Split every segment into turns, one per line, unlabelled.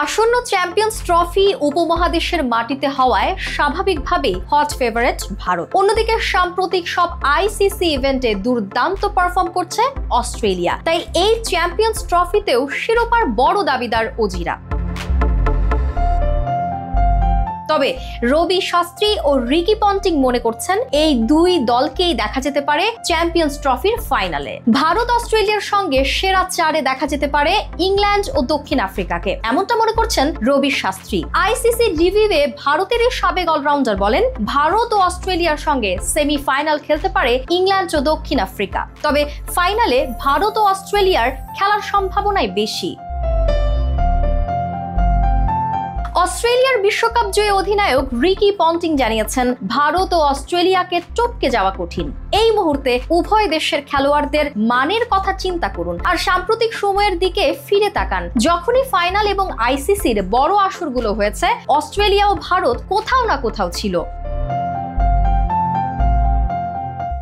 আসন্ন champions trophy উপমহাদেশের মাটিতে হওয়ায় স্বাভাবিকভাবেই হট ফেভারিট ভারত। অন্যদিকে সাম্প্রতিক সব আইসিসি ইভেন্টে দুর্দান্ত পারফর্ম করছে অস্ট্রেলিয়া। তাই এই চ্যাম্পিয়ন্স ট্রফিতেও শিরোপার বড় দাবিদার অজিরা। তবে রবি শাস্ত্রী ও রিকি পন্টিং মনে করছেন এই দুই দলকেই দেখা যেতে পারে চ্যাম্পিয়ন্স ট্রফির ফাইনালে। ভারত অস্ট্রেলিয়ার সঙ্গে সেরা চারে দেখা যেতে পারে ইংল্যান্ড ও দক্ষিণ আফ্রিকাকে, এমনটা মনে করছেন রবি শাস্ত্রী। আইসিসি রিভিউয়ে ভারতের সাবেক অলরাউন্ডার বলেন, ভারত ও অস্ট্রেলিয়ার সঙ্গে সেমিফাইনাল খেলতে পারে ইংল্যান্ড ও দক্ষিণ আফ্রিকা। তবে ফাইনালে ভারত ও অস্ট্রেলিয়ার খেলার সম্ভাবনাই বেশি। অস্ট্রেলিয়ার বিশ্বকাপ জয়ী অধিনায়ক রিকি পন্টিং জানিয়েছেন, ভারত ও অস্ট্রেলিয়াকে টপকে যাওয়া কঠিন। এই মুহূর্তে উভয় দেশের খেলোয়াড়দের মানের কথা চিন্তা করুন আর সাম্প্রতিক সময়ের দিকে ফিরে তাকান। যখনই ফাইনাল এবং আইসিসির বড় আসরগুলো হয়েছে, অস্ট্রেলিয়া ও ভারত কোথাও না কোথাও ছিল।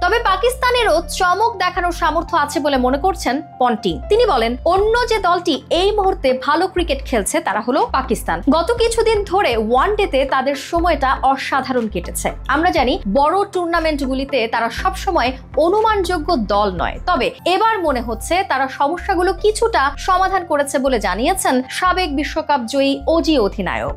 তবে পাকিস্তানেরও চমক দেখানোর সামর্থ্য আছে বলে মনে করছেন পন্টিং। তিনি বলেন, অন্য যে দলটি এই মুহূর্তে ভালো ক্রিকেট খেলছে তারা হলো পাকিস্তান। গত কিছুদিন ধরে ওয়ানডেতে তাদের সময়টা অসাধারণ কেটেছে। আমরা জানি বড় টুর্নামেন্টগুলিতে তারা সবসময় অনুমানযোগ্য দল নয়, তবে এবার মনে হচ্ছে তারা সমস্যাগুলো কিছুটা সমাধান করেছে বলে জানিয়েছেন সাবেক বিশ্বকাপ জয়ী অজি অধিনায়ক।